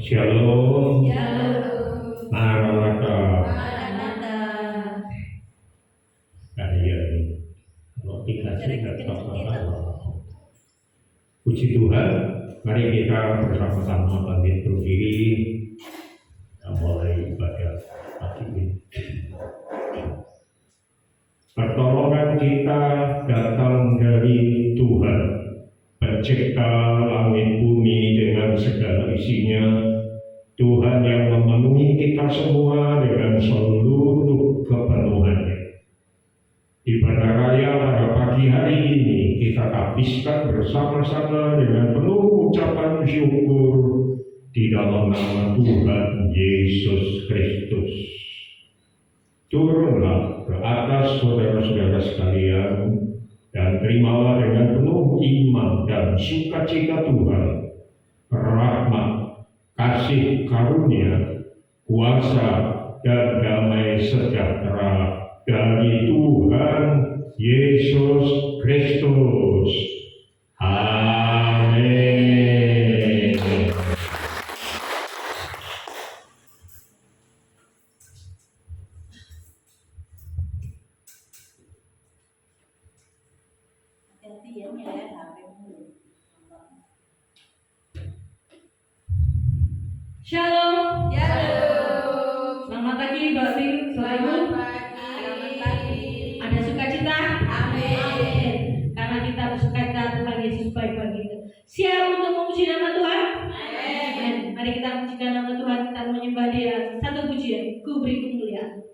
Shalom. Shalom. Maranatha. Maranatha. Hari ini kalau dikasih laptop apa? Puji Tuhan. Mari kita bersama-sama bangkit berdiri mulai ibadah pagi ini. Pertolongan kita datang dari Tuhan, pencipta langit bumi dengan segala isinya. Tuhan yang memenuhi kita semua dengan seluruh kepenuhannya. Ibadah raya pada pagi hari ini kita habiskan bersama-sama dengan penuh ucapan syukur di dalam nama Tuhan Yesus Kristus. Turunlah ke atas saudara-saudara sekalian dan terimalah dengan penuh iman dan sukacita Tuhan rahmat, kasih karunia, kuasa dan damai sejahtera dari Tuhan Yesus Kristus. Amin. Hati-hati ya, nyalain HP dulu. Shalom. Shalom. Selamat pagi Bapak Ibu selalu. Selamat pagi. Ada sukacita? Amin. Karena kita bersukacita Tuhan Yesus baik bagi kita. Siap untuk memuji nama Tuhan? Amin. Mari kita memujikan nama Tuhan, kita menyembah Dia. Satu pujian, Ku beri kemuliaan.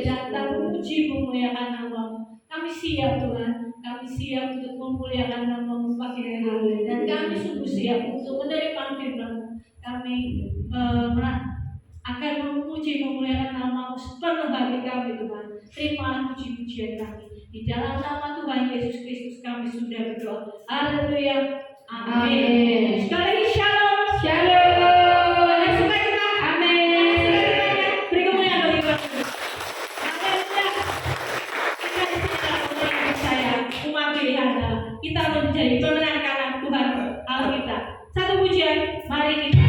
datang memuji memuliakan nama-Mu. Kami siap Tuhan, kami siap untuk memuliakan nama-Mu pagi hari ini. Dan kami sungguh siap untuk menerima firman-Mu. Kami akan memuji memuliakan nama-Mu sepenuh hati kami Tuhan. Terimalah puji-pujian kami. Di dalam nama Tuhan Yesus Kristus kami sudah berdoa. Haleluya. Amin. Sekali lagi shalom. Shalom. Ada sukacita. Amin. Beri kemuliaan bagi Tuhan. Haleluya. Kita di sini adalah orang yang percaya, umat pilihan Allah. Kita menjadi pemenang karena Tuhan Allah kita. Satu pujian, mari kita.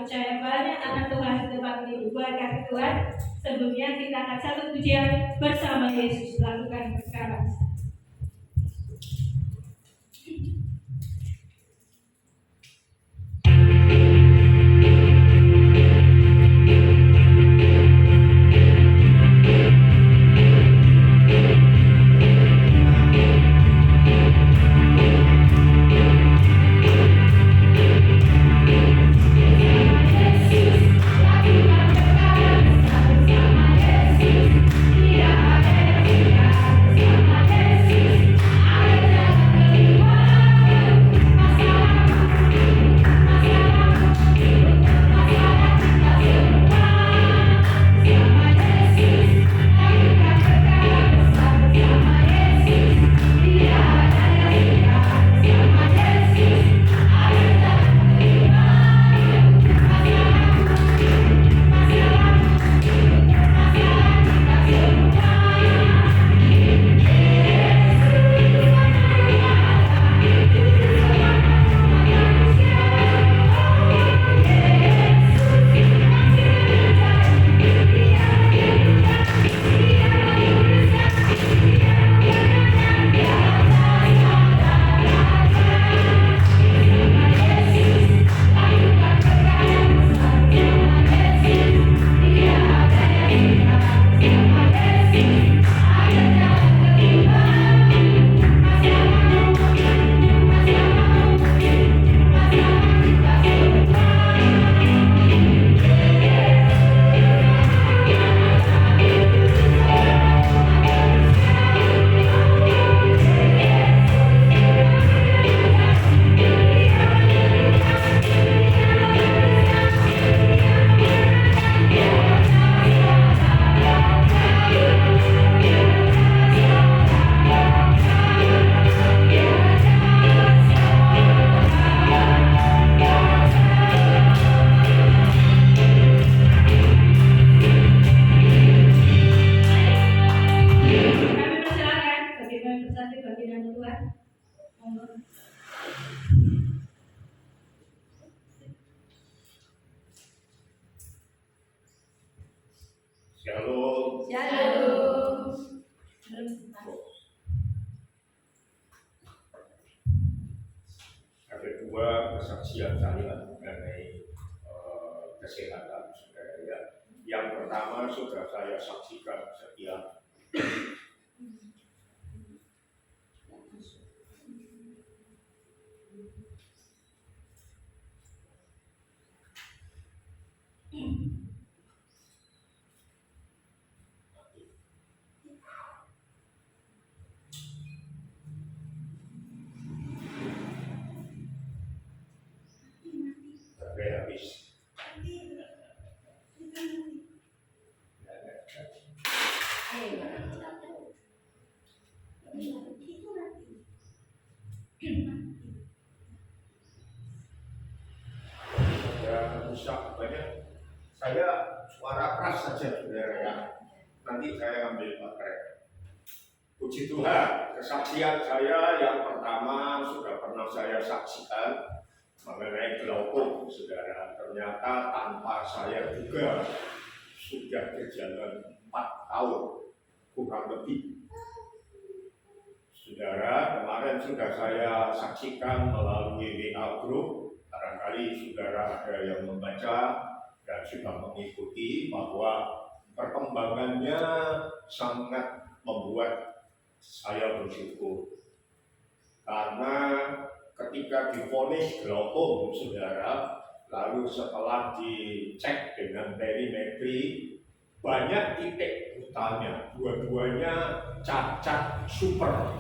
percaya banyak anak Tuhan di tempat ini berkat Tuhan. Sebelumnya kita akan satu pujian bersama Yesus lakukan sekarang. Shalom. Shalom. Ada dua kesaksian saya mengenai kesehatan saudara ya. Yang pertama sudah saya saksikan setiap sampai habis. Ya rusak banyak. Saya suara keras saja saudara ya. Nanti saya ambil baterai. Puji Tuhan, kesaksian saya yang pertama sudah pernah saya saksikan mengenai glaukom, saudara. Ternyata tanpa saya juga sudah berjalan 4 tahun kurang lebih. Saudara, kemarin sudah saya saksikan melalui WA Group. Barangkali saudara ada yang membaca dan sudah mengikuti bahwa perkembangannya sangat membuat saya bersyukur. Karena ketika divonis glaukom, saudara, lalu setelah dicek dengan perimetri, banyak titik butalnya, dua-duanya cacat super.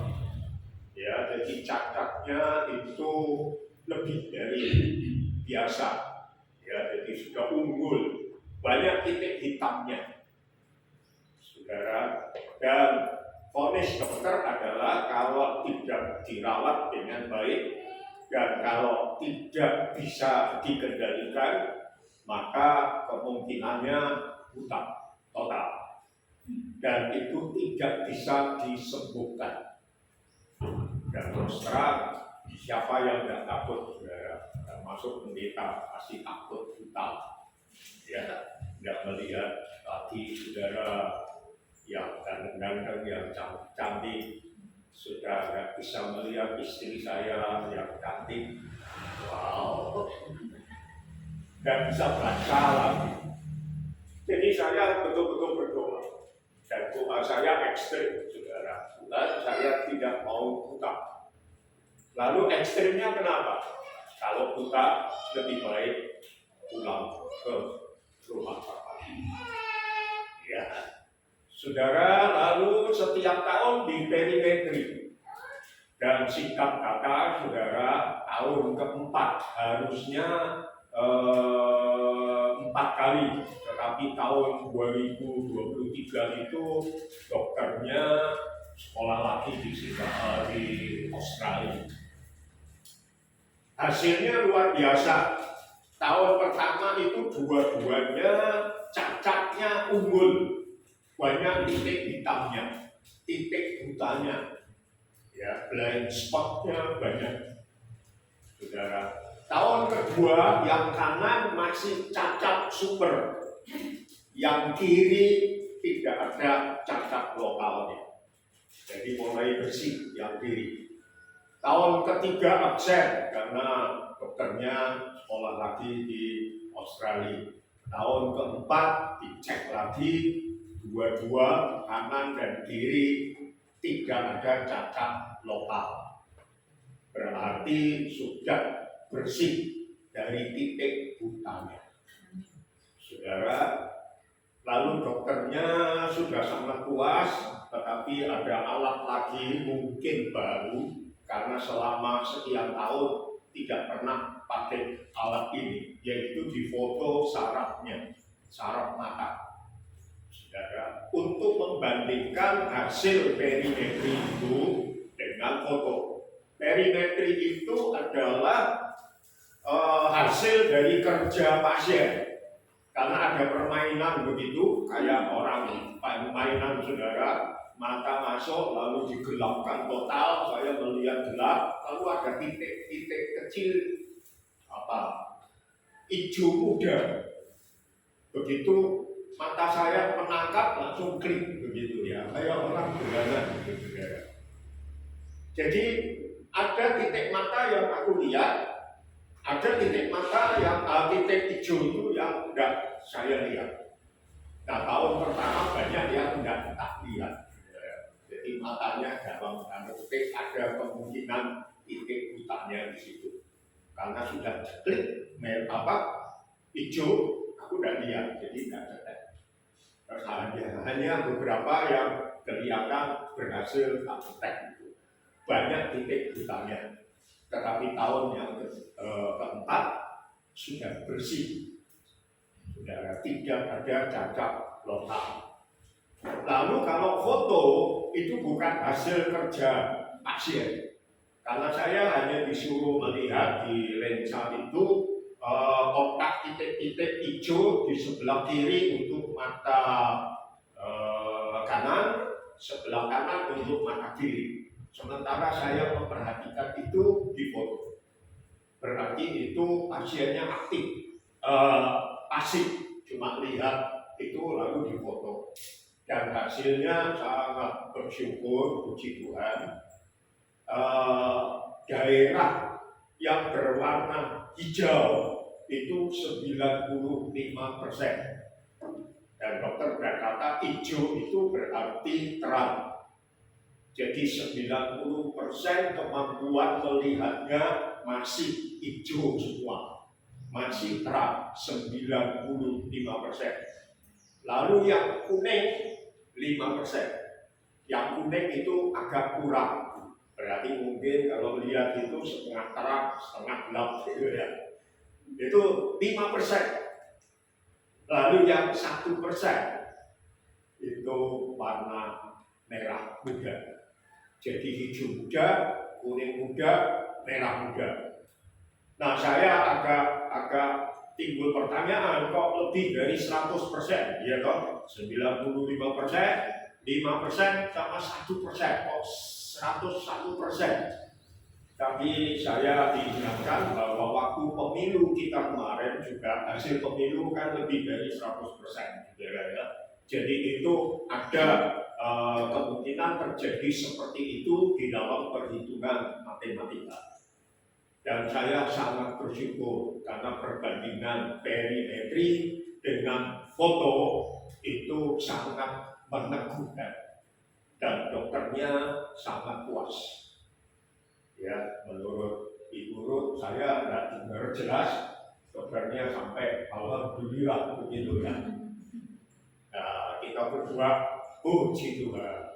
Ya, jadi cacatnya itu lebih dari biasa. Ya, jadi sudah unggul, banyak titik hitamnya, saudara. Dan vonis dokter adalah kalau tidak dirawat dengan baik dan kalau tidak bisa dikendalikan, maka kemungkinannya buta total dan itu tidak bisa disembuhkan. Dan terus terang, siapa yang tidak takut, saudara, termasuk pendeta pasti takut buta. ganteng, yang cantik. Sudah nggak bisa melihat istri saya yang cantik. Wow, nggak bisa baca lagi. Jadi saya betul-betul berdoa. Dan doa saya ekstrim, saudara. Dan saya tidak mau buta. Lalu ekstrimnya kenapa? Kalau buta lebih baik pulang ke rumah Bapak. Ya, saudara, lalu setiap tahun di perimetri dan sikap kata saudara tahun keempat harusnya 4 kali, tetapi tahun 2023 itu dokternya sekolah lagi di Australia. Hasilnya luar biasa. Tahun pertama itu dua-duanya cacatnya unggul, banyak titik hitamnya, titik butanya, ya, blind spotnya banyak, saudara. Tahun kedua yang kanan masih cacat super, yang kiri tidak ada cacat lokalnya, jadi mulai bersih yang kiri. Tahun ketiga absen karena dokternya sekolah lagi di Australia. Tahun keempat dicek lagi, dua-dua kanan dan kiri tidak ada cacat lokal. Berarti sudah bersih dari titik butanya. Saudara, lalu dokternya sudah sangat puas, tetapi ada alat lagi mungkin baru karena selama sekian tahun tidak pernah pakai alat ini, yaitu difoto sarafnya, saraf mata. Saudara, untuk membandingkan hasil perimetri itu dengan foto. Perimetri itu adalah hasil dari kerja pasien. Karena ada permainan begitu, kayak orang permainan saudara, mata masuk lalu digelapkan total, saya melihat gelap, lalu ada titik-titik kecil hijau muda. Begitu mata saya menangkap langsung klik begitu ya, kayak orang berjalan gitu. Jadi ada titik mata yang aku lihat, ada titik mata yang titik hijau itu yang tidak saya lihat. Nah, tahun pertama banyak yang tidak tak lihat. Jadi matanya dalam tanda kutip ada kemungkinan titik butanya di situ. Karena sudah klik hijau, aku tidak lihat, jadi tidak cetek. Hanya beberapa yang kelihatan berhasil tak cetek. Banyak titik butanya. Tetapi tahun yang keempat sudah bersih. Sudah tidak ada cacat lokal. Lalu kalau foto itu bukan hasil kerja pasien, karena saya hanya disuruh melihat di lensa itu otak titik-titik hijau di sebelah kiri untuk mata kanan, sebelah kanan untuk mata kiri. Sementara saya memperhatikan itu di foto, berarti itu pasiennya aktif, pasif, cuma lihat itu lalu difoto. Dan hasilnya sangat bersyukur, puji Tuhan. Daerah yang berwarna hijau itu 95%. Dan dokter berkata hijau itu berarti terang. Jadi 90% kemampuan melihatnya masih hijau semua, masih terang 95%. Lalu yang kuning 5%. Yang kuning itu agak kurang. Berarti mungkin kalau lihat itu setengah terang, setengah gelap gitu ya. Itu 5%. Lalu yang 1% itu warna merah muda. Jadi hijau muda, kuning muda, merah muda. Nah, saya agak timbul pertanyaan, kok lebih dari 100%? Ya toh, 95%, 5% sama 1%, kok 101%. Tapi saya diingatkan bahwa waktu pemilu kita kemarin juga hasil pemilu kan lebih dari 100%. Ya. Jadi itu ada kemungkinan terjadi seperti itu di dalam perhitungan matematika. Dan saya sangat bersyukur karena perbandingan perimetri dengan foto itu sangat meneguhkan dan dokternya sangat puas. Ya, menurut Ibu Ruth saya tidak dengar jelas, dokternya sampai alhamdulillah begitu ya. Nah, kita berdua puji Tuhan.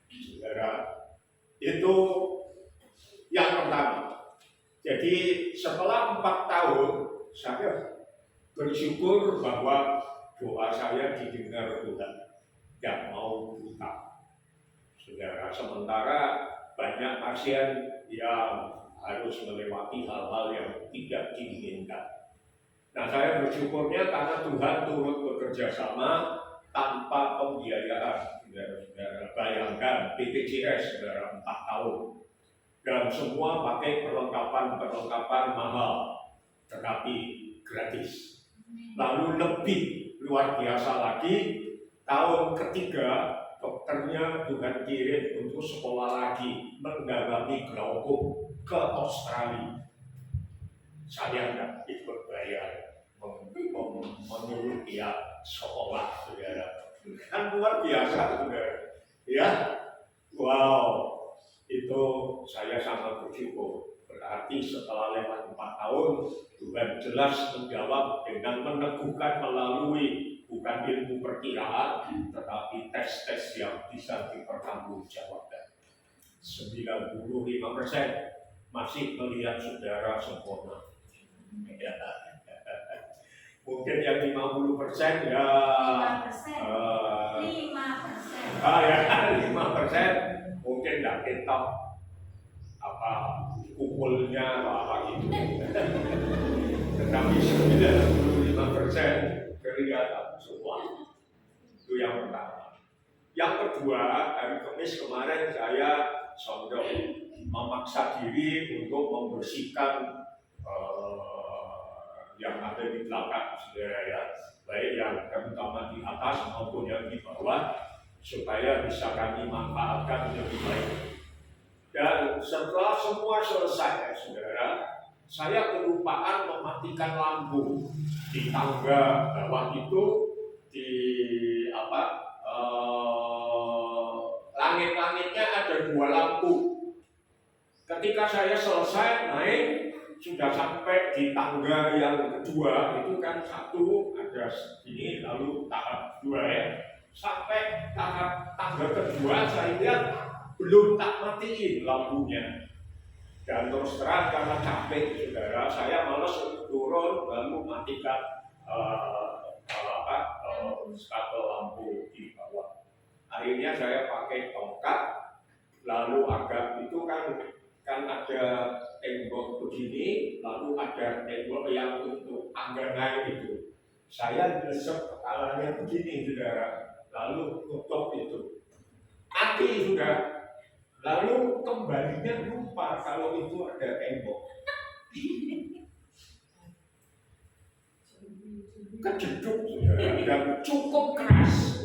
Saudara, itu yang pertama. Jadi setelah 4 tahun saya bersyukur bahwa doa saya didengar Tuhan, gak mau buta. Saudara, sementara banyak pasien yang harus melewati hal-hal yang tidak diinginkan. Nah, saya bersyukurnya karena Tuhan turut bekerja sama tanpa pembiayaan. Saudara, bayangkan BPJS, saudara, 4 tahun. Dan semua pakai perlengkapan mahal, tetapi gratis. Lalu lebih luar biasa lagi, tahun ketiga dokternya Tuhan kirim untuk sekolah lagi mendalami glaukom ke Australia. Saya nggak ikut bayar menyuruh dia sekolah, saudara. Kan luar biasa, saudara. Ya, wow. Itu saya sangat bersyukur. Berarti setelah lewat 4 tahun, Tuhan jelas menjawab dengan meneguhkan melalui bukan ilmu perkiraan, tetapi tes-tes yang bisa dipertanggungjawabkan. 95% masih melihat saudara sempurna. Ya. Mungkin yang 50% ya 5% mungkin nggak ketok apa kumpulnya atau apa gitu. Tetapi 95% kelihatan semua. Itu yang pertama. Yang kedua, hari Kamis kemarin saya sondok memaksa diri untuk membersihkan yang ada di belakang, saudara ya, baik yang terutama di atas maupun yang di bawah, supaya bisa kami manfaatkan lebih baik. Dan setelah semua selesai, saudara, saya kelupaan mematikan lampu di tangga bawah itu, di langit-langitnya ada 2 lampu. Ketika saya selesai naik, sudah sampai di tangga yang kedua, itu kan 1 ada ini, lalu tahap 2 ya. Sampai tahap tangga kedua saya lihat belum tak matiin lampunya. Dan terus terang karena capek, saudara, saya malas untuk turun lalu matikan kabel lampu di bawah. Akhirnya saya pakai tongkat, lalu agak itu kan ada tembok begini, lalu ada tembok yang untuk tangga naik itu. Saya gesek kepalanya begini, saudara, lalu tutup itu. Mati sudah. Lalu kembalinya lupa kalau itu ada tembok. Kejeduk, saudara, dan cukup keras.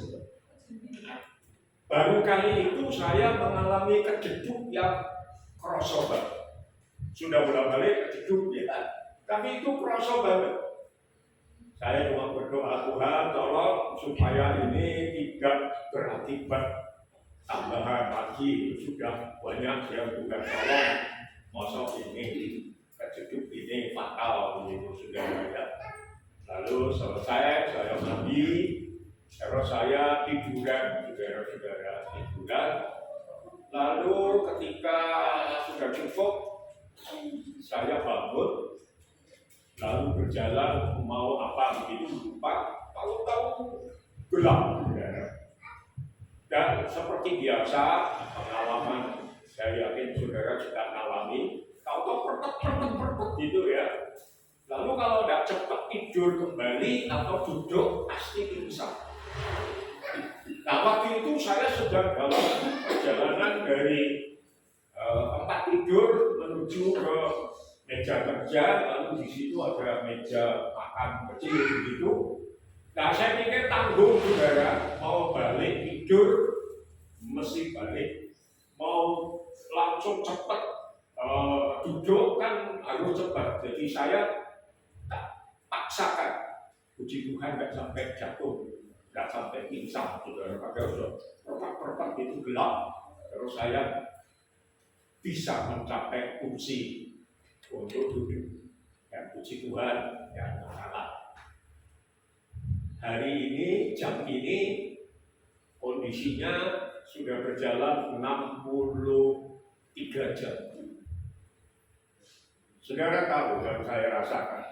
Baru kali itu saya mengalami kejeduk yang kroso banget. Sudah bolak-balik kejeduk ya, tapi itu kroso banget. Saya cuma berdoa, Tuhan tolong supaya ini tidak berakibat tambahan lagi. Sudah banyak yang Tuhan tolong, mosok ini kejeduk ini fatal begitu, sudah ya. Lalu selesai saya mandi, terus saya tiduran, saudara-saudara, tiduran. Lalu ketika sudah cukup, saya bangun, lalu berjalan mau apa begitu lupa, tahu-tahu gelap, saudara. Dan seperti biasa pengalaman, saya yakin saudara juga alami, tahu-tahu pertek gitu ya. Lalu kalau tidak cepat tidur kembali atau duduk pasti pingsan. Nah, waktu itu saya sedang dalam perjalanan dari tempat tidur menuju ke meja kerja, lalu di situ ada meja makan kecil begitu. Nah, saya pikir tanggung, saudara, mau balik tidur mesti balik. Mau langsung cepat duduk kan harus cepat. Jadi saya tak paksakan. Puji Tuhan nggak sampai jatuh, nggak sampai pingsan. Saudara, pada perempat itu gelap. Terus saya bisa mencapai kursi untuk duduk. Dan puji Tuhan, ya masalah. Hari ini, jam ini, kondisinya sudah berjalan 63 jam. Saudara tahu yang saya rasakan.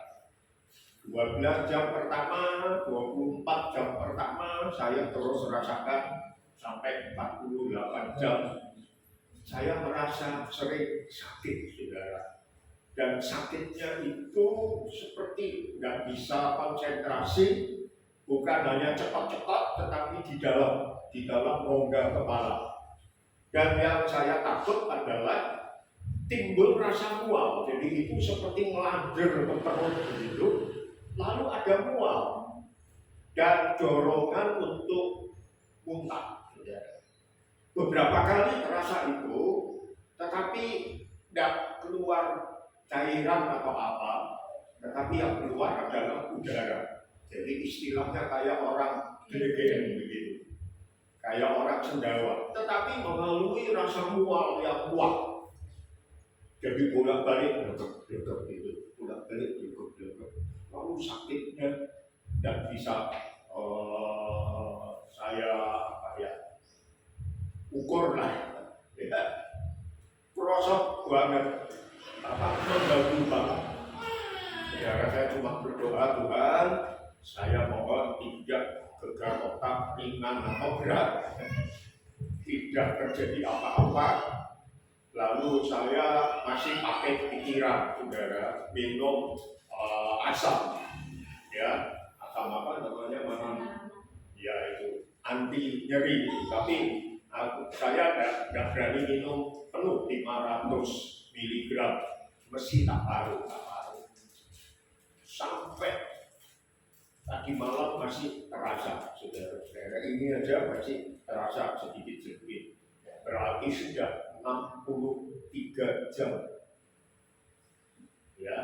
12 jam pertama, 24 jam pertama, saya terus rasakan sampai 48 jam. Saya merasa sering sakit, saudara. Dan sakitnya itu seperti nggak bisa konsentrasi, bukan hanya cepat-cepat, tetapi di dalam rongga kepala. Dan yang saya takut adalah timbul rasa mual. Jadi itu seperti melanjur ke perut begitu, lalu ada mual dan dorongan untuk muntah. Beberapa kali terasa itu, tetapi tidak keluar cairan atau apa, tetapi yang keluar adalah udara. Jadi istilahnya kayak orang gede-gede begitu, kayak orang sendawa, tetapi melalui rasa mual yang kuat. Jadi bolak-balik gitu, bolak-balik gitu. Lalu sakitnya dan bisa saya ukur lah, ya, prosok banget, mengganggu banget. Ya, saya cuma berdoa, Tuhan, saya mohon tidak gegar otak ringan atau berat, tidak terjadi apa-apa. Lalu saya masih pakai pikiran, saudara, minum asam, ya, asam apa namanya, ya itu anti nyeri, tapi saya tidak berani minum penuh 500 mg, mesti tak paruh. Sampai tadi malam masih terasa, saudara-saudara, ini aja masih terasa sedikit-sedikit. Berarti sudah 63 jam. Ya,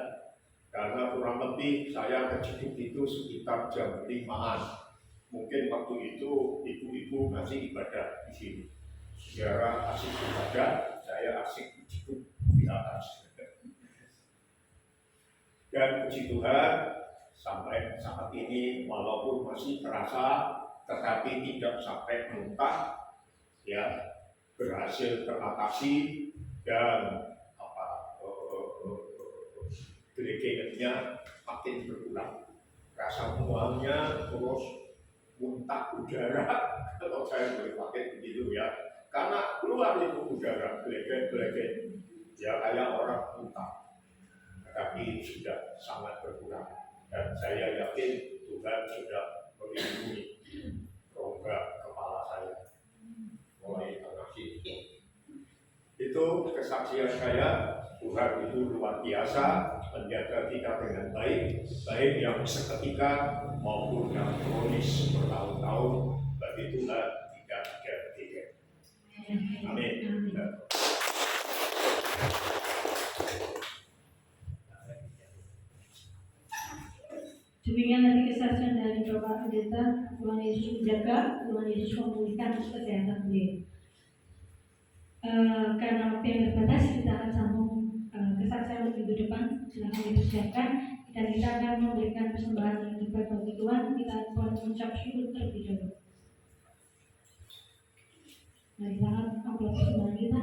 karena kurang lebih saya kejeduk itu sekitar jam 5-an. Mungkin waktu itu ibu-ibu masih ibadah di sini. Saudara asik ibadah, saya asik kejeduk di atas. Dan puji Tuhan, sampai saat ini walaupun masih terasa, tetapi tidak sampai muntah, ya, berhasil teratasi dan gelegeannya makin berkurang. Rasa mualnya terus muntah udara, kalau saya boleh pakai begitu ya, karena keluar itu udara gelegen-gelegen, ya kayak orang muntah. Tapi sudah sangat berkurang dan saya yakin Tuhan sudah melindungi rongga kepala saya mulai tengah sini. Itu kesaksian saya. Tuhan itu luar biasa menjaga kita dengan baik, baik yang seketika maupun yang kronis bertahun-tahun. Bagi Tuhan tidak ada tiga. Amin. Demikian tadi kesaksian dari Bapak Pendeta. Tuhan Yesus menjaga, Tuhan Yesus memulihkan kesehatan beliau. Karena waktu yang terbatas, kita akan sambung kesaksian minggu depan. Silakan dipersiapkan dan kita akan memberikan persembahan yang terbaik bagi Tuhan. Kita akan mengucap syukur terlebih dahulu. Mari silakan ambil persembahan kita.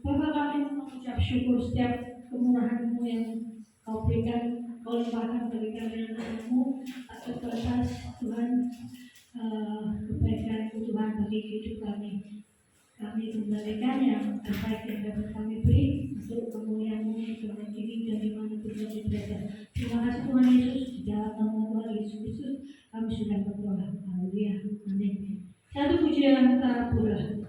Bapak, kami mengucap syukur setiap kemurahan-Mu yang Kau berikan, Kau limpahkan bagi kami anak-Mu atas batas Tuhan, kebaikan Tuhan bagi hidup kami. Kami kembalikan yang terbaik yang dapat kami beri untuk kemuliaan-Mu Tuhan diri dan dimanapun kami berada. Terima kasih Tuhan Yesus, di dalam nama Tuhan Yesus Kristus kami sudah berdoa. Haleluya. Amin. Satu puji dalam kita pula.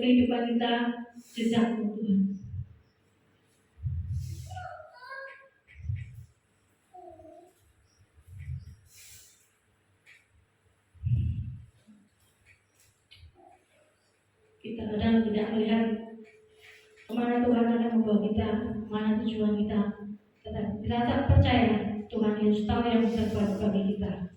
kehidupan kita jejakmu Tuhan. Kita kadang tidak melihat kemana Tuhan akan membawa kita, mana tujuan kita. Tetapi kita tak percaya Tuhan Yesus tahu yang terbaik bagi kita.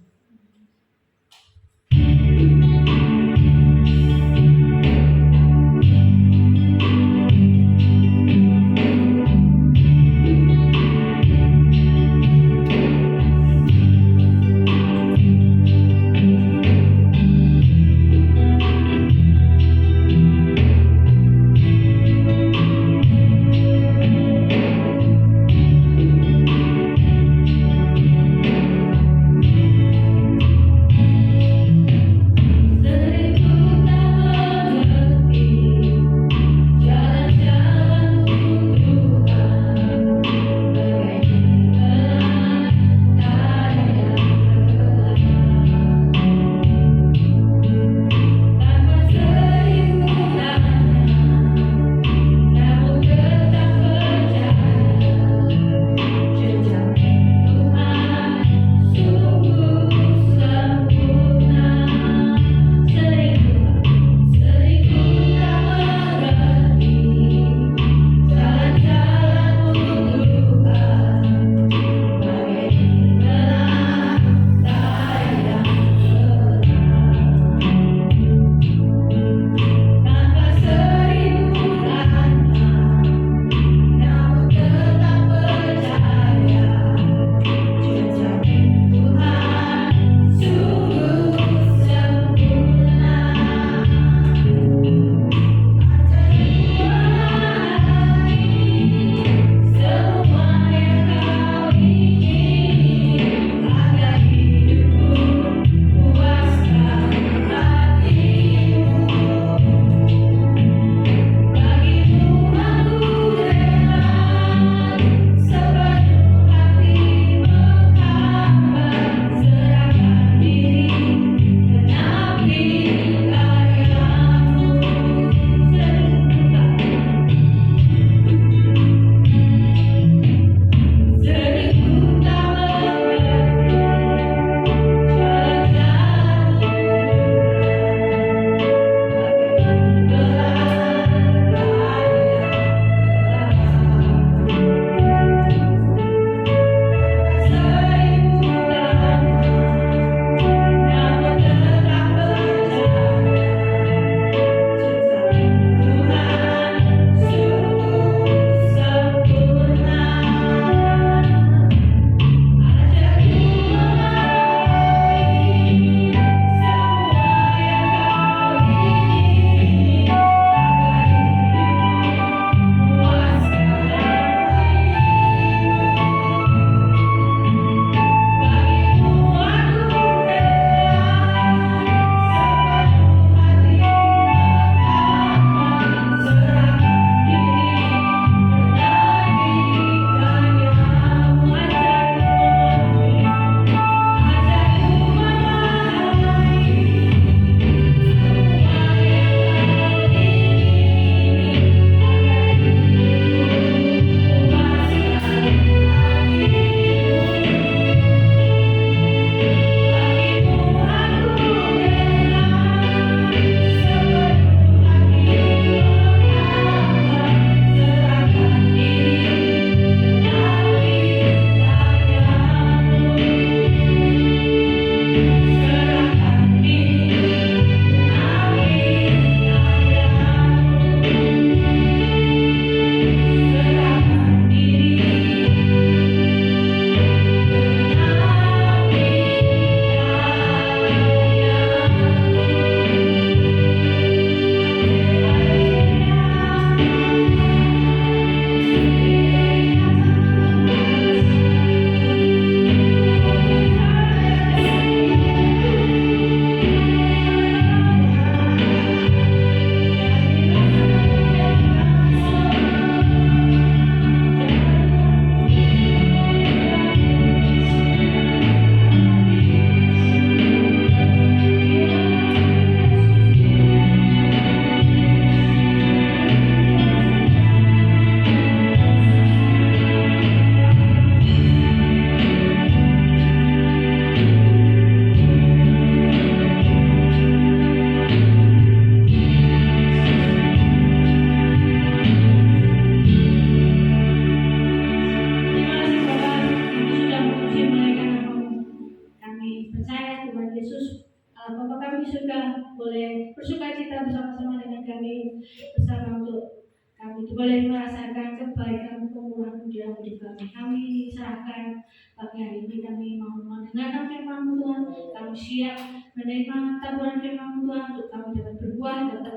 bersuka, boleh bersuka cita bersama-sama dengan kami bersama untuk kami itu boleh merasakan kebaikan kemurahan dalam hidup kami. Kami serahkan pagi hari ini, kami mau mendengarkan firman Tuhan, kami siap menerima taburan firman Tuhan untuk kami dapat berbuah, dapat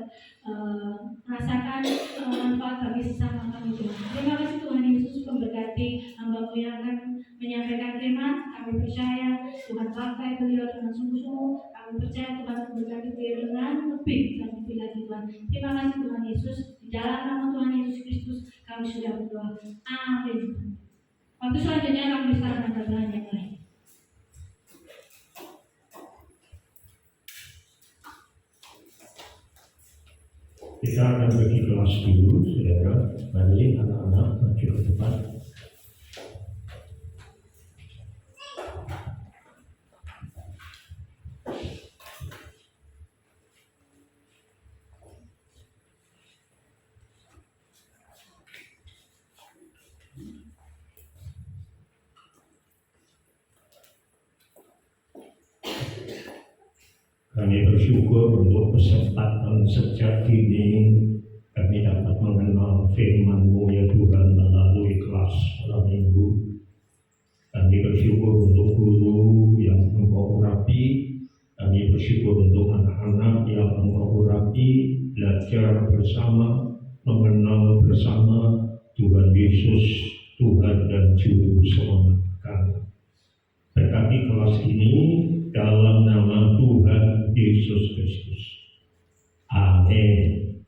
merasakan manfaat bagi sesama kami Tuhan. Terima kasih Tuhan Yesus memberkati hamba-Mu yang akan menyampaikan firman. Kami percaya Tuhan pakai beliau dengan sungguh-sungguh. Kami percaya Tuhan memberkati beliau dengan lebih dan lebih lagi Tuhan. Terima kasih Tuhan Yesus. Di dalam nama Tuhan Yesus Kristus kami sudah berdoa. Amin. Waktu selanjutnya kami sekarang akan belajar yang lain. Kita akan bagi kelas dulu, saudara. Mari anak-anak maju ke depan. Kami bersyukur untuk kesempatan sejak dini kami dapat mengenal firman-Mu ya Tuhan melalui kelas malam minggu. Kami bersyukur untuk guru yang Engkau urapi. Kami bersyukur untuk anak-anak yang Engkau urapi, belajar bersama, mengenal bersama Tuhan Yesus, Tuhan dan Juru Selamat kami. Berkati kelas ini dalam nama Tuhan Yesus Kristus. Amin.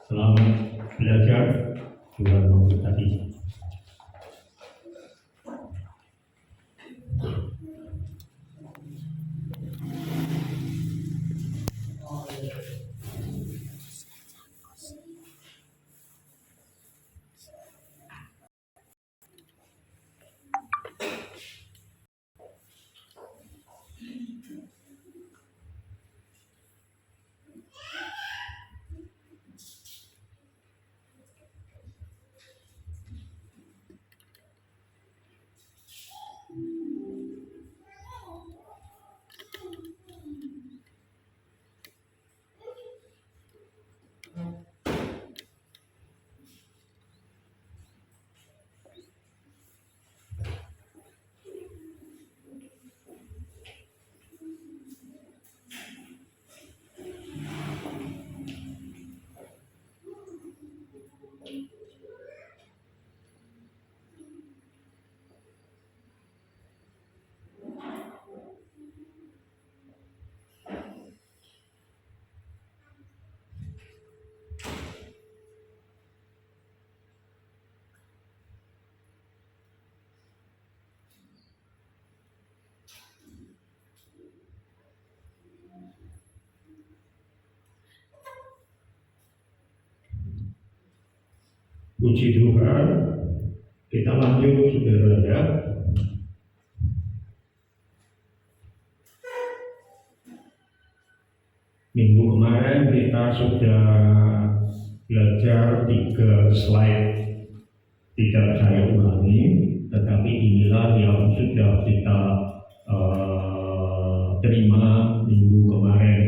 Selamat belajar. Tuhan memberkati. Puji Tuhan, kita lanjut saudara ya. Minggu kemarin kita sudah belajar 3 slide, tidak saya ulangi, tetapi inilah yang sudah kita terima minggu kemarin.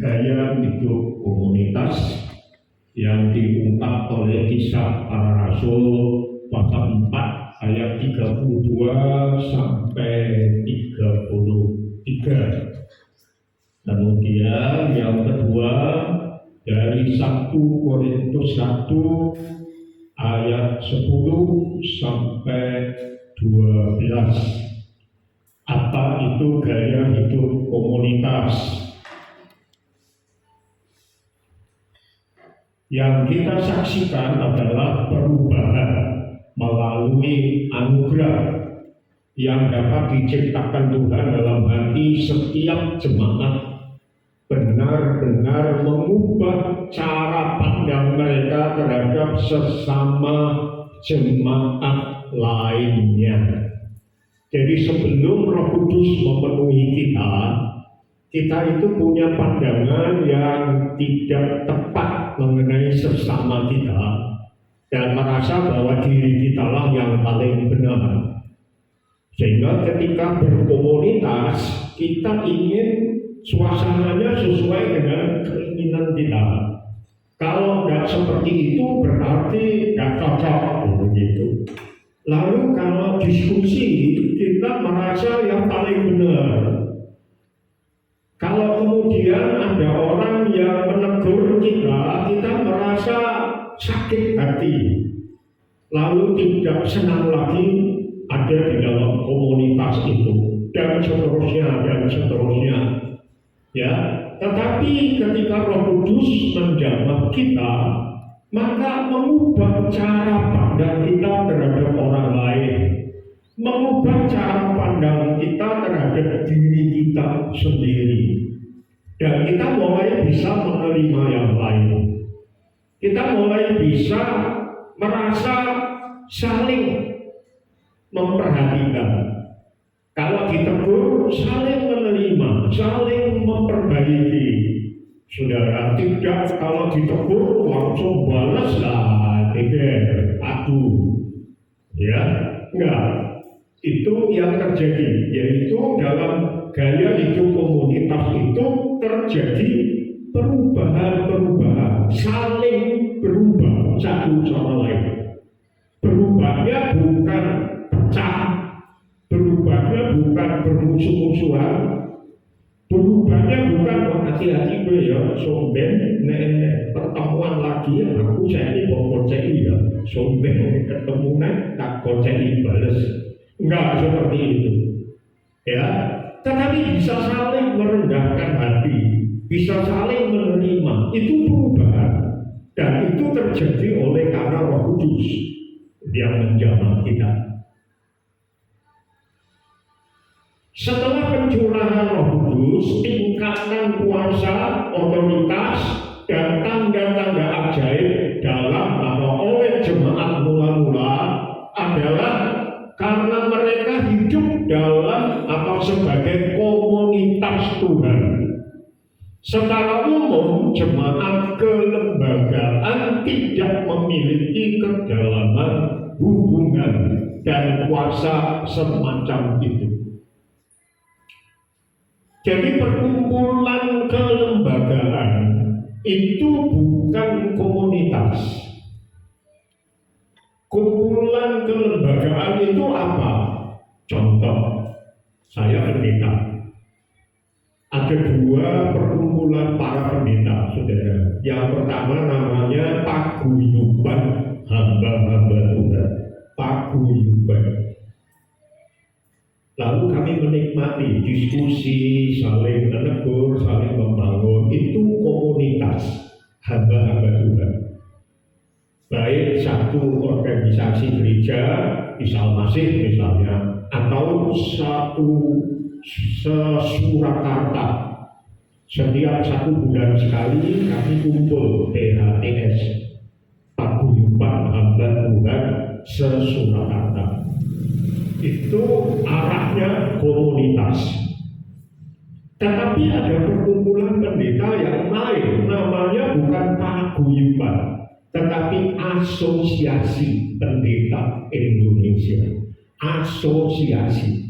Gaya hidup komunitas yang diungkap oleh Kisah Para Rasul pasal 4 ayat 32 sampai 33. Kemudian yang kedua dari 1 Korintus 1 ayat 10 sampai 12. Apa itu gaya hidup komunitas? Yang kita saksikan adalah perubahan melalui anugerah yang dapat diciptakan Tuhan dalam hati setiap jemaat, benar-benar mengubah cara pandang mereka terhadap sesama jemaat lainnya. Jadi sebelum Roh Kudus memenuhi kita itu punya pandangan yang tidak tepat mengenai sesama kita dan merasa bahwa diri kita lah yang paling benar. Sehingga ketika berkomunitas kita ingin suasananya sesuai dengan keinginan kita. Kalau nggak seperti itu berarti nggak cocok begitu. Lalu kalau diskusi kita merasa yang paling benar. Kalau kemudian ada orang yang menegur kita, kita merasa sakit hati. Lalu tidak senang lagi ada di dalam komunitas itu dan seterusnya dan seterusnya. Ya, tetapi ketika Roh Kudus menjamah kita, maka mengubah cara pandang kita terhadap orang lain, mengubah cara pandang kita terhadap diri kita sendiri, dan kita mulai bisa menerima yang lain. Kita mulai bisa merasa saling memperhatikan. Kalau ditegur, saling menerima, saling memperbaiki. Saudara, tidak kalau ditegur langsung balas lah, aku, ya, enggak. Itu yang terjadi, yaitu dalam gaya hidup komunitas itu terjadi perubahan, saling berubah satu sama lain. Berubahnya bukan pecah, berubahnya bukan bermusuh-musuhan, berubahnya bukan hati-hati gue ya, somben, pertemuan lagi ya, aku saya mau kocei ya, somben ketemu tak kocei bales, enggak seperti itu, ya. Tetapi bisa saling merendahkan hati, bisa saling menerima, itu perubahan, dan itu terjadi oleh karena Roh Kudus yang menjamah kita. Setelah pencurahan Roh Kudus, tingkatan kuasa, otoritas, dan tanda-tanda ajaib dalam atau oleh jemaat mula-mula adalah karena mereka hidup dalam atau sebagai komunitas Tuhan. Secara umum, jemaat kelembagaan tidak memiliki kedalaman hubungan dan kuasa semacam itu. Jadi perkumpulan kelembagaan itu bukan komunitas. Kumpulan kelembagaan itu apa? Contoh, saya pendeta. Ada dua perkumpulan para pendeta, saudara. Yang pertama namanya paguyuban hamba-hamba Tuhan. Paguyuban. Lalu kami menikmati diskusi, saling menegur, saling membangun. Itu komunitas hamba-hamba Tuhan. Baik satu organisasi gereja, Masih misalnya, atau satu Surakarta. Setiap 1 bulan sekali kami kumpul PHTS, Paguyuban Hamba Tuhan se-Surakarta. Itu arahnya komunitas. Tetapi ada perkumpulan pendeta yang lain, namanya bukan paguyuban, tetapi Asosiasi Pendeta Indonesia. Asosiasi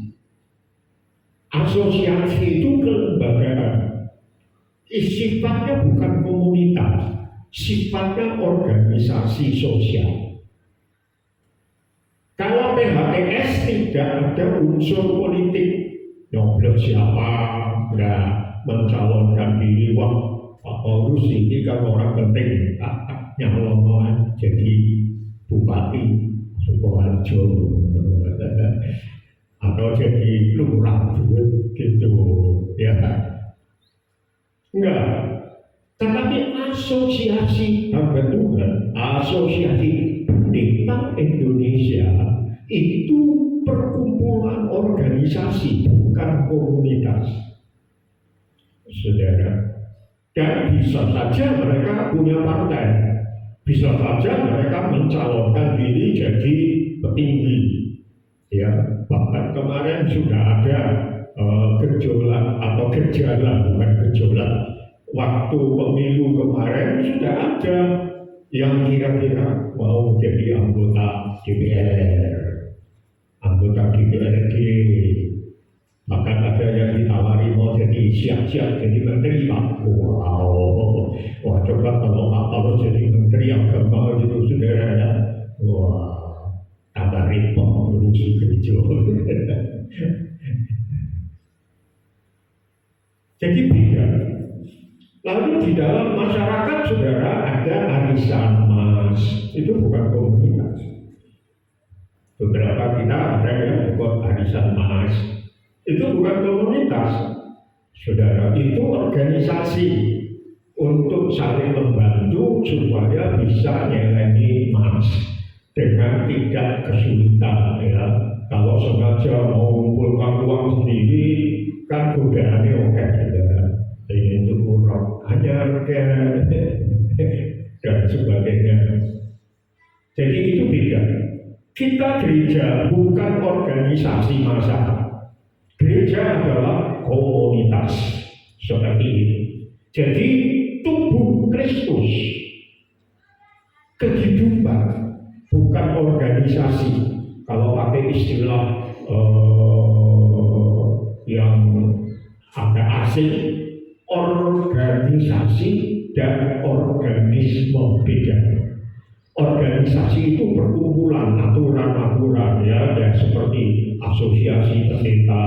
itu kelembagaan. Sifatnya bukan komunitas, sifatnya organisasi sosial. Kalau PHTS tidak ada unsur politik, nyoblos siapa, nggak mencalonkan diri, wah Pak Paulus ini kan orang penting, nyalon jadi bupati Sukoharjo atau jadi lurah gitu, ya enggak. Tetapi asosiasi hamba Tuhan, asosiasi pendeta Indonesia itu perkumpulan organisasi, bukan komunitas, saudara. Dan bisa saja mereka punya partai, bisa saja mereka mencalonkan diri jadi petinggi, ya. Bahkan kemarin sudah ada gejolak atau gejala, bukan gejolak, waktu pemilu kemarin sudah ada yang kira-kira mau jadi anggota DPR, anggota DPRD, bahkan ada yang ditawari mau jadi jadi siap-siap jadi menteri Pak. Wow, wah coba kalau jadi menteri agama gitu saudara ya, wah tambah repot ngurusi gereja. Jadi beda. Lalu di dalam masyarakat saudara ada arisan mas, itu bukan komunitas. Beberapa kita ada yang buat arisan mas, itu bukan komunitas. Saudara, itu organisasi untuk saling membantu supaya bisa nyelengi mas dengan tidak kesulitan ya. Kalau sengaja mau mengumpulkan uang sendiri kan godaannya oke saudara. Ini untuk murah ajar dan sebagainya. Jadi itu beda. Kita gereja bukan organisasi massa. Gereja adalah komunitas seperti ini. Jadi tubuh Kristus, kehidupan, bukan organisasi. Kalau pakai istilah yang agak asing, organisasi dan organisme beda. Organisasi itu perkumpulan aturan-aturan ya seperti asosiasi pendeta,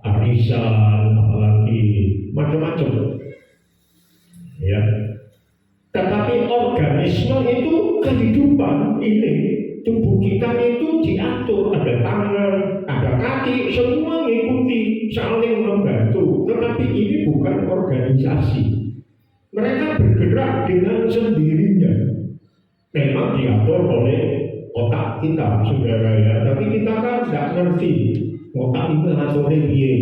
arisan, apalagi macam-macam. Ya. Tetapi organisme itu kehidupan ini, tubuh kita itu diatur, ada tangan, ada kaki, semua mengikuti, saling membantu. Tetapi ini bukan organisasi. Mereka bergerak dengan sendirinya. Memang diatur oleh otak kita, saudara ya. Tapi kita kan tidak ngerti otak ini aturnya piye.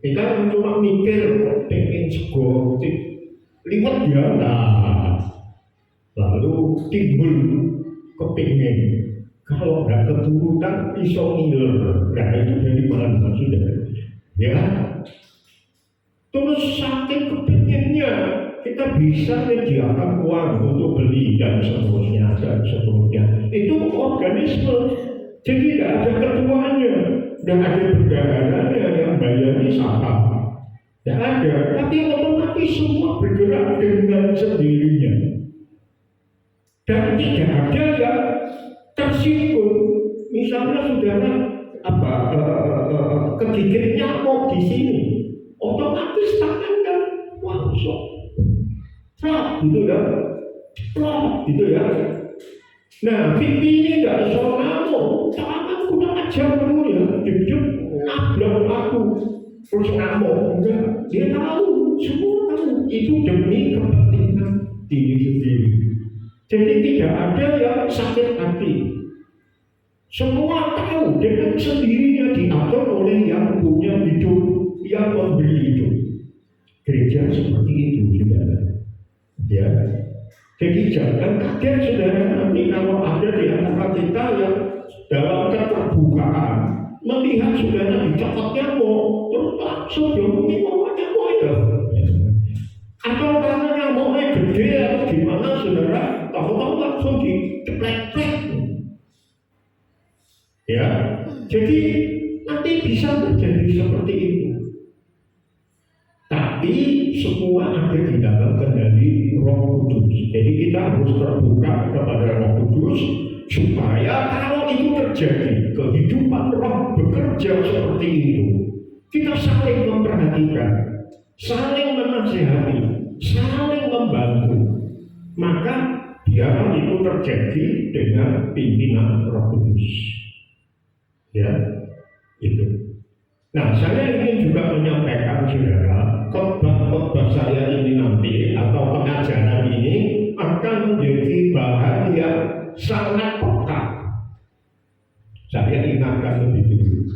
Kita cuma mikir pengen sego, liwat ya lah. Lalu timbul kepingin. Kalau nggak keturutan iso ngiler. Nah itu dari mana saudara? Ya. Terus saking kepinginnya kita bisa menyediakan uang untuk beli dan seterusnya. Itu organisme. Jadi tidak ada ketuanya dan ada bendaharanya yang bayarnya siapa. Tidak ada. Tapi otomatis semua bergerak dengan sendirinya. Dan tidak ada yang tersinggung. Misalnya saudara kegigit nyamuk di sini, otomatis tangan kan langsung gitu ya, gitu ya. Nah, pipinya nggak bisa ngamuk, tangan kurang ajar dulu ya, dibujuk nabrak aku, terus ngamuk, enggak, dia tahu, semua tahu, itu demi kepentingan diri sendiri. Jadi tidak ada yang sakit hati. Semua tahu dengan sendirinya diatur oleh yang punya hidup, yang memberi hidup. Gereja seperti itu, saudara. Ya, jadi jangan kaget saudara nanti kalau ada di antara kita yang dalam keterbukaan melihat saudara dicopot nyamuk, terus langsung dihubungi mau nyamuk ya. Atau karena nyamuknya gede atau gimana saudara, tahu-tahu langsung diceplek-ceplek. Ya, jadi nanti bisa terjadi seperti itu. Tapi semua ada di dalam kendali Roh Kudus. Jadi kita harus terbuka kepada Roh Kudus supaya kalau itu terjadi, kehidupan Roh bekerja seperti itu, kita saling memperhatikan, saling menasihati, saling membantu. Maka biarlah itu terjadi dengan pimpinan Roh Kudus. Ya, itu. Nah, saya ingin juga menyampaikan saudara, khotbah saya ini nanti atau pengajaran ini akan menjadi bahan yang sangat peka. Saya ingatkan lebih dulu.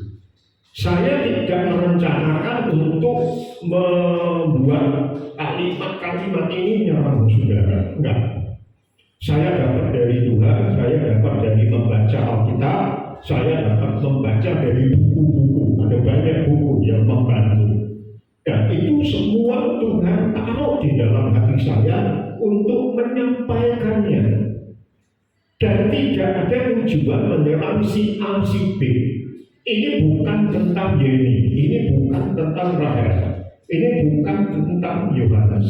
Saya tidak merencanakan untuk membuat kalimat-kalimat ini nyerang saudara. Enggak. Saya dapat dari Tuhan, saya dapat dari membaca Alkitab, saya dapat membaca dari buku-buku. Ada banyak buku yang membantu. Dan itu semua Tuhan taruh di dalam hati saya untuk menyampaikannya. Dan tidak ada tujuan menyerang si A, si B. Ini bukan tentang Yeni, ini bukan tentang Rahel. Ini bukan tentang Yohanes,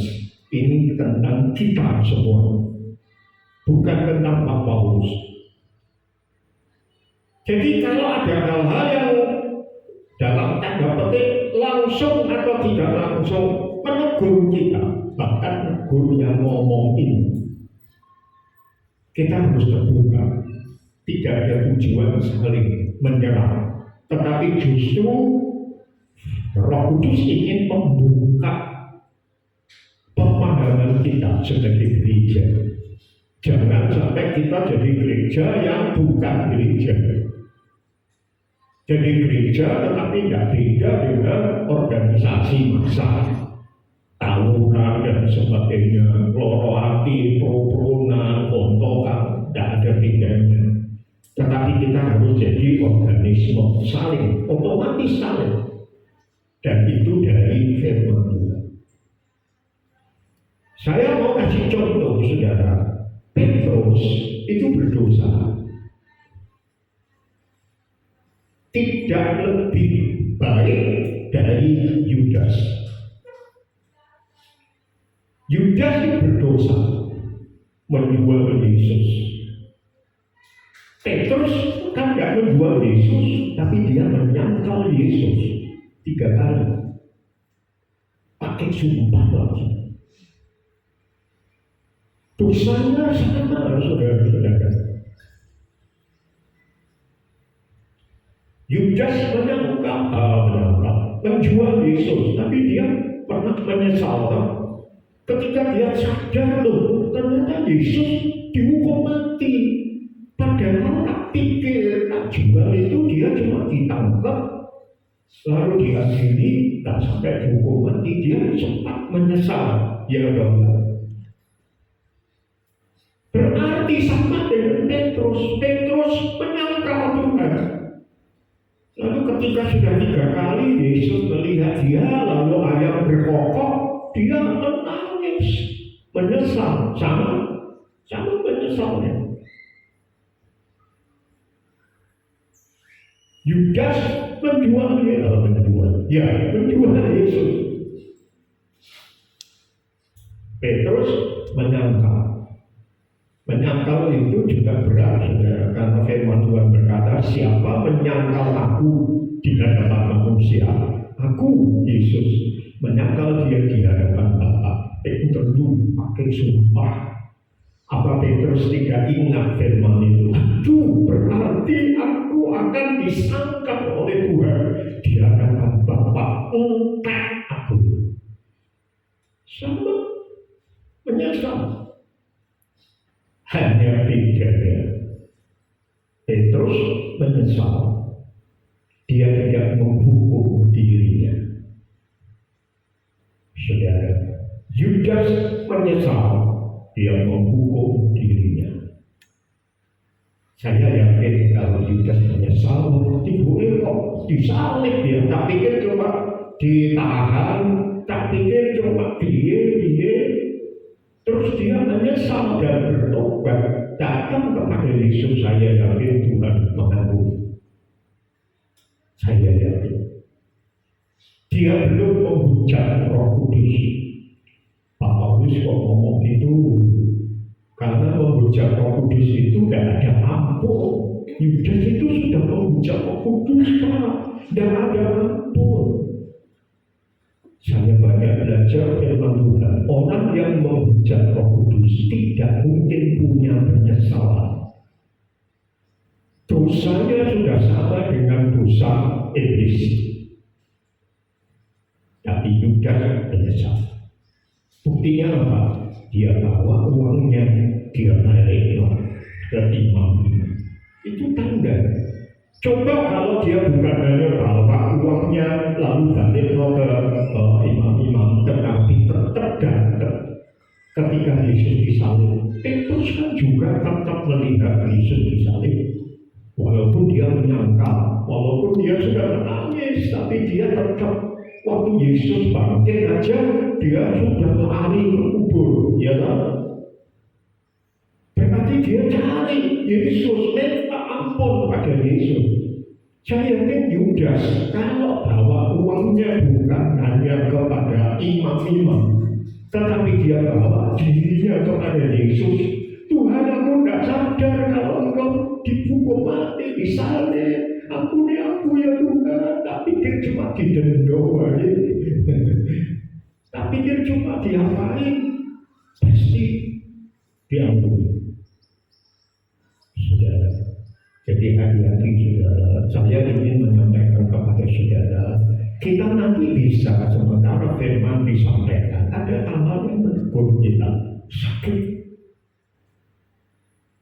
ini tentang kita semua, bukan tentang Pak Paulus. Jadi kalau ada hal-hal yang dalam tanda petik langsung atau tidak langsung menegur kita, bahkan negur yang ngomongin, kita harus terbuka. Tidak ada tujuan saling menyerang, tetapi justru Roh Kudus ingin membuka pemahaman kita sebagai gereja. Jangan sampai kita jadi gereja yang bukan gereja. Jadi gereja tetapi tidak beda dengan organisasi massa, tawuran dan sebagainya, loro hati, pro-prona, kontokan, tidak ada bedanya. Tetapi kita harus jadi organisme saling, otomatis saling. Dan itu dari firman Tuhan. Saya mau kasih contoh, saudara. Petrus itu berdosa. Tidak lebih baik dari Yudas. Yudas itu berdosa, menjual Yesus. Petrus kan tidak menjual Yesus, tapi dia menyangkal Yesus 3 kali, pakai sumpah lagi. Dosanya sama, saudara-saudara. Yudas menyangkal, menjual Yesus, tapi dia pernah menyesal. Ketika dia sadar loh, ternyata Yesus dihukum mati. Padahal tak pikir, tak jual itu dia cuma ditangkap, lalu diadili, tak sampai dihukum mati. Dia sempat menyesal. Ya dong. Berarti sama dengan Petrus. Petrus menyangkal Tuhan. Lalu ketika sudah 3 kali Yesus melihat dia, lalu ayam berkokok, dia menangis, menyesal, sama menyesalnya. Yudas menjual Yesus. Petrus menyangkal. Menyangkal itu juga berat, saudara, karena firman Tuhan berkata, siapa menyangkal aku di hadapan manusia, aku Yesus menyangkal dia di hadapan Bapa. Itu tentu pakai sumpah. Apa Petrus tidak ingat firman itu? Aduh, berarti aku akan disangkal oleh Tuhan di hadapan Bapa. Entah aku. Sama menyesal. Hanya bedanya Petrus menyesal. Dia tidak menghukum dirinya. Saudara, Yudas menyesal. Dia menghukum dirinya. Saya yakin kalau Yudas menyesal, boleh kok disalib dia. Tak pikir cuma ditahan, tak pikir cuma dia. Terus dia menyesal dan bertobat, datang kepada Yesus. Saya yakin Tuhan mengampuni. Saya yakin. Dia belum menghujat Roh Kudus. Pak Paulus kok ngomong gitu? Karena menghujat Roh Kudus itu tidak ada ampun. Yudas itu sudah menghujat Roh Kudus, Pak. Tidak ada ampun. Saya banyak belajar firman Tuhan. Orang yang menghujat Roh Kudus tidak mungkin punya penyesalan. Dosanya sudah sama dengan dosa iblis. Tapi Yudas menyesal. Buktinya apa? Dia bawa uangnya, dia naik ke imam. Itu tanda. Coba kalau dia bukan hanya bawa uangnya lalu balik ke imam-imam, tetapi tetap datang ketika Yesus disalib. Petrus kan juga tetap melihat Yesus disalib. Walaupun dia menyangkal, walaupun dia sudah menangis, tapi dia tetap waktu Yesus bangkit aja, dia sudah lari ke kubur, ya kan? Berarti dia cari Yesus, minta ampun pada Yesus. Saya yakin Yudas kalau bawa uangnya bukan hanya kepada imam-imam, tetapi dia bawa dirinya kepada Yesus. Tuhan, aku tidak sadar kalau engkau dihukum mati, disalib. Ampuni aku ya Tuhan. Tak pikir cuma didenda aja. Tak pikir cuma diapain. Pasti diampuni. Saudara, jadi hati-hati saudara. Saya ingin menyampaikan kepada saudara, kita nanti bisa sementara firman disampaikan, ada hal-hal yang menegur kita sakit.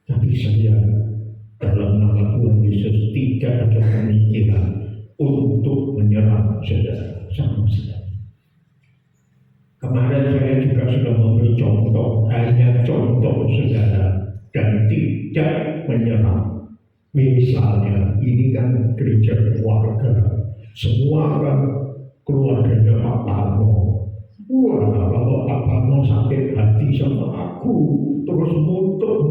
Tapi saya dalam nama Tuhan Yesus tidak ada pemikiran untuk menyerang saudara sama sekali. Kemarin saya juga sudah memberi contoh, hanya contoh saudara, dan tidak menyerang. Misalnya ini kan gereja keluarga, semua kan keluarganya Pak Parno. Wah, kalau Pak Parno sakit hati sama aku, terus mutung,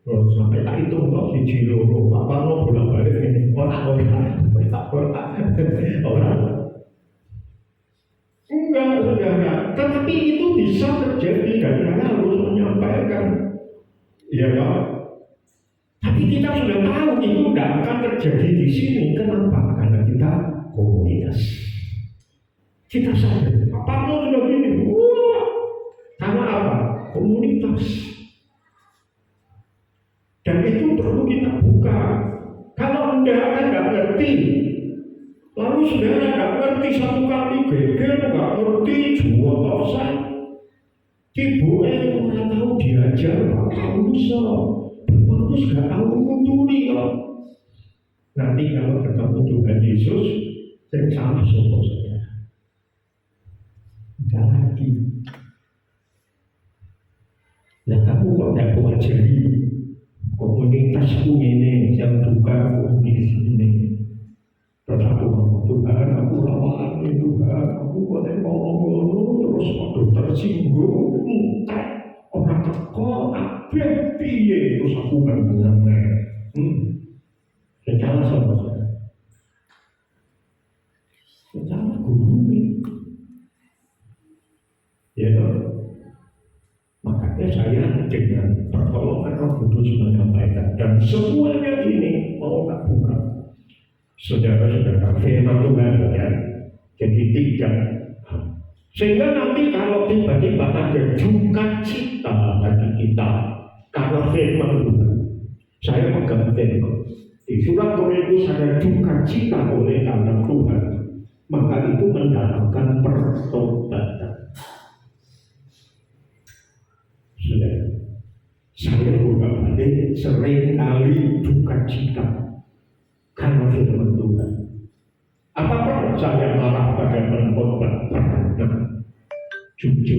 terus sampai tak hitung kok si Ciloro, Pak Parno bolak-balik ini orang. Enggak, saudara. Tetapi itu bisa terjadi dan kita harus menyampaikan, ya Pak. Tapi kita sudah tahu itu tidak akan terjadi di sini. Kenapa? Karena kita komunitas. Kita sadar. Apa sudah gini? Wah, karena apa? Komunitas. Dan itu perlu kita buka. Kalau Anda nggak ngerti, lalu saudara nggak ngerti satu kali geger, nggak ngerti jual offside, ibu orang tahu diajar, nggak tahu bisa, Paulus nggak tahu nguturi kok. Nanti kalau ketemu Tuhan Yesus, saya salah sopo saudara. Nggak lagi. Nah kamu kok nggak mengajari komunitasku ini yang bukan komunitas ini. Terus aku ngomong Tuhan, aku lawan Tuhan, aku boleh ngomong terus waktu tersinggung, entah orang teko, kabeh piye terus aku ngomong. Secara sama, secara guru ini, ya. Makanya saya dengan pertolongan Roh Kudus menyampaikan, dan semuanya ini mau tak buka. Saudara-saudara, firman Tuhan ya, jadi tidak. Sehingga nanti kalau tiba-tiba ada duka cita bagi kita karena firman Tuhan, saya pegang firman. Di surat Korintus ada duka cita oleh karena Tuhan, maka itu mendatangkan pertobatan. Sudah, saya bolak-balik sering kali duka cita karena firman Tuhan. Apakah saya marah pada pengkhotbah? Pernah. Jujur